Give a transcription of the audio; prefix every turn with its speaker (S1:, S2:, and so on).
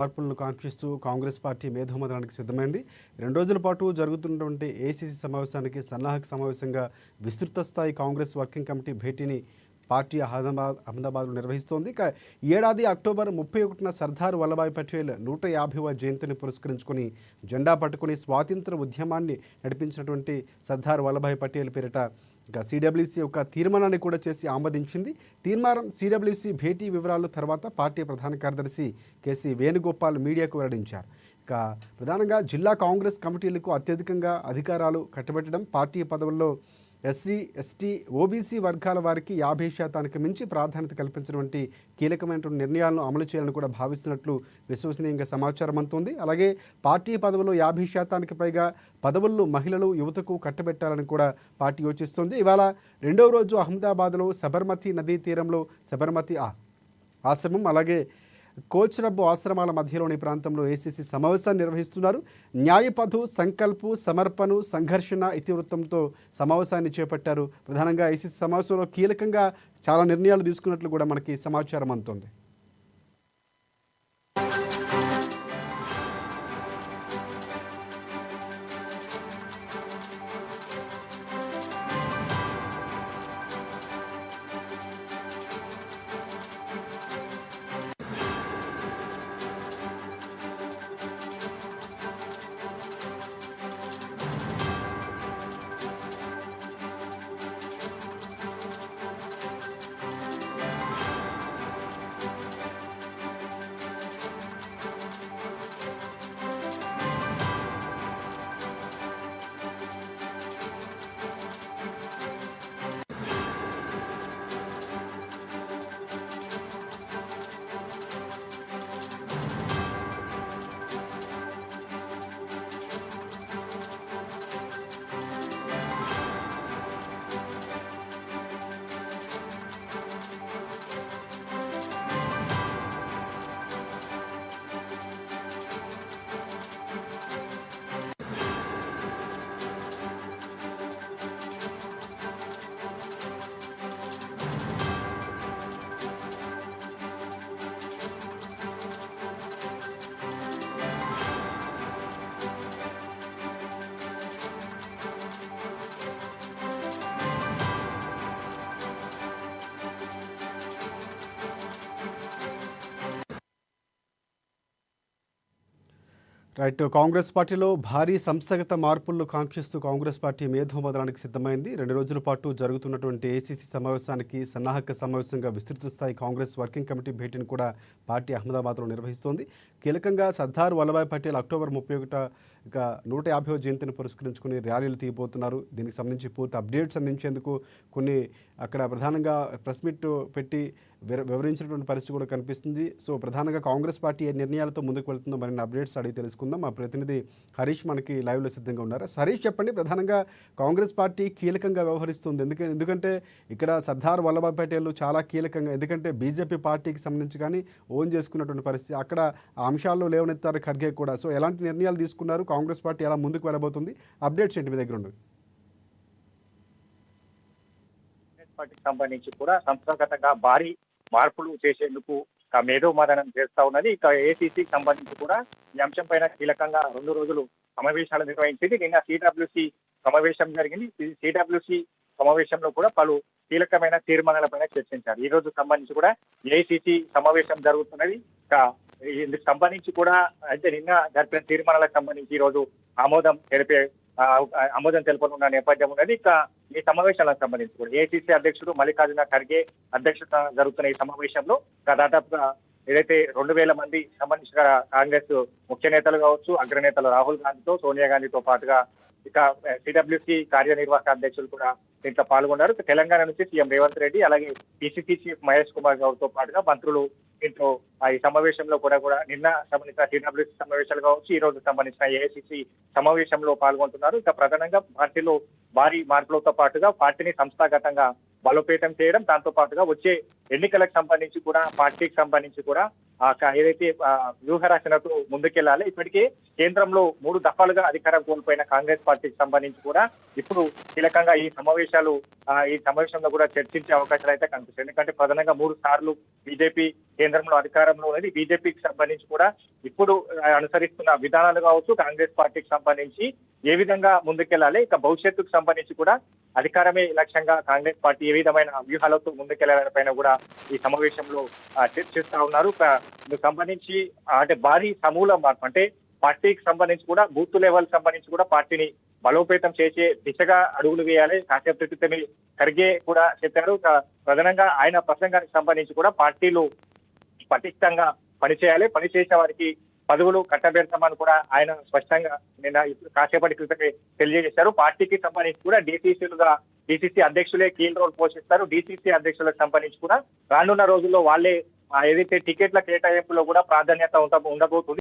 S1: మార్పులను కాంక్షిస్తూ కాంగ్రెస్ పార్టీ మేధోమథనానికి సిద్ధమైంది. 2 రోజుల పాటు జరుగుతున్నటువంటి ఏఐసీసీ సమావేశానికి సన్నాహక సమావేశంగా విస్తృత స్థాయి కాంగ్రెస్ వర్కింగ్ కమిటీ భేటీని పార్టీ అహ్మదాబాద్లో నిర్వహిస్తోంది. ఇక ఏడాది అక్టోబర్ 31న సర్దార్ వల్లభాయ్ పటేల్ 150వ జయంతిని పురస్కరించుకొని జెండా పట్టుకుని స్వాతంత్ర ఉద్యమాన్ని నడిపించినటువంటి సర్దార్ వల్లభాయ్ పటేల్ పేరిట ఇక సిడబ్ల్యూసీ ఒక తీర్మానాన్ని కూడా చేసి ఆమోదించింది. తీర్మానం సిడబ్ల్యూసీ భేటీ వివరాలు తర్వాత పార్టీ ప్రధాన కార్యదర్శి కేసీ వేణుగోపాల్ మీడియాకు వెల్లడించారు. ఇక ప్రధానంగా జిల్లా కాంగ్రెస్ కమిటీలకు అత్యధికంగా అధికారాలు కట్టబెట్టడం, పార్టీ పదవుల్లో ఎస్సీ, ఎస్టీ, ఓబీసీ వర్గాల వారికి 50% మించి ప్రాధాన్యత కల్పించినటువంటి కీలకమైన నిర్ణయాలను అమలు చేయాలని కూడా భావిస్తున్నట్లు విశ్వసనీయంగా సమాచారం అందుతుంది. అలాగే పార్టీ పదవుల్లో 50% పైగా పదవుల్లో మహిళలు, యువతకు కట్టబెట్టాలని కూడా పార్టీ యోచిస్తుంది. ఇవాళ 2వ రోజు అహ్మదాబాద్లో సబర్మతి నదీ తీరంలో సబర్మతి ఆశ్రమం, అలాగే కోచ్రబ్బు ఆశ్రమాల మధ్యలోని ప్రాంతంలో ఏఐసీసీ సమావేశాన్ని నిర్వహిస్తున్నారు. న్యాయపథు, సంకల్పు, సమర్పణు, సంఘర్షణ ఇతివృత్తంతో సమావేశాన్ని చేపట్టారు. ప్రధానంగా ఏఐసీసీ సమావేశంలో కీలకంగా చాలా నిర్ణయాలు తీసుకున్నట్లు కూడా మనకి సమాచారం అందుతుంది. రైట్, కాంగ్రెస్ పార్టీలో భారీ సంస్థాగత మార్పులను కాంక్షిస్తూ కాంగ్రెస్ పార్టీ మేధోమథనానికి సిద్ధమైంది. 2 రోజుల పాటు జరుగుతున్నటువంటి ఏఐసీసీ సమావేశానికి సన్నాహక సమావేశంగా విస్తృత స్థాయి కాంగ్రెస్ వర్కింగ్ కమిటీ భేటీని కూడా పార్టీ అహ్మదాబాద్లో నిర్వహిస్తోంది. కీలకంగా సర్దార్ వల్లభాయ్ పటేల్ అక్టోబర్ 31 ఇక 150వ జయంతిని పురస్కరించుకుని ర్యాలీలు తీయబోతున్నారు. దీనికి సంబంధించి పూర్తి అప్డేట్స్ అందించేందుకు కొన్ని అక్కడ ప్రధానంగా ప్రెస్ మీట్ పెట్టి వివరించినటువంటి పరిస్థితి కూడా కనిపిస్తుంది. సో ప్రధానంగా కాంగ్రెస్ పార్టీ ఏ నిర్ణయాలతో ముందుకు వెళ్తుందో మరిన్ని అప్డేట్స్ అడిగి తెలుసుకుందాం. మా ప్రతినిధి హరీష్ మనకి లైవ్లో సిద్ధంగా ఉన్నారు. హరీష్, చెప్పండి, ప్రధానంగా కాంగ్రెస్ పార్టీ కీలకంగా వ్యవహరిస్తుంది ఎందుకంటే ఇక్కడ సర్దార్ వల్లభాయ్ పటేల్ చాలా కీలకంగా, ఎందుకంటే బీజేపీ పార్టీకి సంబంధించి కానీ ఓన్ చేసుకున్నటువంటి పరిస్థితి, అక్కడ ఆ అంశాల్లో లేవనెత్తారు ఖర్గే కూడా. సో ఎలాంటి నిర్ణయాలు తీసుకున్నారు, కాంగ్రెస్ పార్టీ ఎలా ముందుకు వెళ్ళబోతుంది, అప్డేట్స్ ఏంటి మీ దగ్గర ఉండవు?
S2: పార్టీకి సంబంధించి కూడా సంస్థాగతంగా భారీ మార్పులు చేసేందుకు మేధోమథనం చేస్తా ఉన్నది. ఇక ఏఐసీసీకి సంబంధించి కూడా ఈ అంశం పైన కీలకంగా 2 రోజులు సమావేశాలు నిర్వహించింది. నిన్న సిడబ్ల్యూసీ సమావేశం జరిగింది. సిడబ్ల్యూసీ సమావేశంలో కూడా పలు కీలకమైన తీర్మానాలపైన చర్చించారు. ఈ రోజు సంబంధించి కూడా ఏఐసీసీ సమావేశం జరుగుతున్నది. ఇక ఇందుకు సంబంధించి కూడా అయితే నిన్న జరిపిన తీర్మానాలకు సంబంధించి ఈ రోజు ఆమోదం తెలుపనున్న నేపథ్యం ఉన్నది. ఇక ఈ సమావేశాలకు సంబంధించి కూడా ఏఐసీసీ అధ్యక్షుడు మల్లికార్జున ఖర్గే అధ్యక్షత జరుగుతున్న ఈ సమావేశంలో దాదాపుగా ఏదైతే 2000 మంది సంబంధించిన కాంగ్రెస్ ముఖ్య నేతలు కావచ్చు, అగ్రనేతలు రాహుల్ గాంధీతో, సోనియా గాంధీతో పాటుగా ఇక సిడబ్ల్యూసీ కార్యనిర్వాహక అధ్యక్షులు కూడా దీంట్లో పాల్గొన్నారు. తెలంగాణ నుంచి సీఎం రేవంత్ రెడ్డి, అలాగే పిసిసి చీఫ్ మహేష్ కుమార్ గౌడ్ తో పాటుగా మంత్రులు దీంట్లో ఈ సమావేశంలో కూడా నిన్న సంబంధించిన సిడబ్ల్యూసీ సమావేశాలు కావచ్చు, ఈ రోజు సంబంధించిన ఏఐసీసీ సమావేశంలో పాల్గొంటున్నారు. ఇక ప్రధానంగా పార్టీలో భారీ మార్పులతో పాటుగా పార్టీని సంస్థాగతంగా బలోపేతం చేయడం, దాంతో పాటుగా వచ్చే ఎన్నికలకు సంబంధించి కూడా పార్టీకి సంబంధించి కూడా ఏదైతే వ్యూహ రచనతో ముందుకెళ్లాలి. ఇప్పటికే కేంద్రంలో 3 దఫాలుగా అధికారం కోల్పోయిన కాంగ్రెస్ పార్టీకి సంబంధించి కూడా ఇప్పుడు కీలకంగా ఈ సమావేశంలో కూడా చర్చించే అవకాశాలు అయితే కనిపిస్తాయి. ఎందుకంటే ప్రధానంగా 3 సార్లు బీజేపీ కేంద్రంలో అధికారంలో ఉన్నది. బీజేపీకి సంబంధించి కూడా ఇప్పుడు అనుసరిస్తున్న విధానాలు కావచ్చు, కాంగ్రెస్ పార్టీకి సంబంధించి ఏ విధంగా ముందుకెళ్లాలి, ఇక భవిష్యత్తుకు సంబంధించి కూడా అధికారమే లక్ష్యంగా కాంగ్రెస్ పార్టీ ఏ విధమైన వ్యూహాలతో ముందుకెళ్లాలనే పైన కూడా ఈ సమావేశంలో చర్చిస్తా ఉన్నారు. దీనికి సంబంధించి అంటే భారీ సమూల మార్పు, అంటే పార్టీకి సంబంధించి కూడా బూత్ లెవెల్ సంబంధించి కూడా పార్టీని బలోపేతం చేసే దిశగా అడుగులు వేయాలి. కాసేపు క్రితమే ఖర్గే కూడా చెప్పారు. ప్రధానంగా ఆయన ప్రసంగానికి సంబంధించి కూడా పార్టీలు పటిష్టంగా పనిచేయాలి, పనిచేసే వారికి పదవులు కట్టబెడతామని కూడా ఆయన స్పష్టంగా నిన్న కాసేపటి క్రితమే తెలియజేశారు. పార్టీకి సంబంధించి కూడా డీసీసీ అధ్యక్షులే కీలక రోల్ పోషిస్తారు. డీసీసీ అధ్యక్షులకు సంబంధించి కూడా రానున్న రోజుల్లో వాళ్ళే ఏదైతే టికెట్ల కేటాయింపులో కూడా ప్రాధాన్యత ఉండబోతుంది.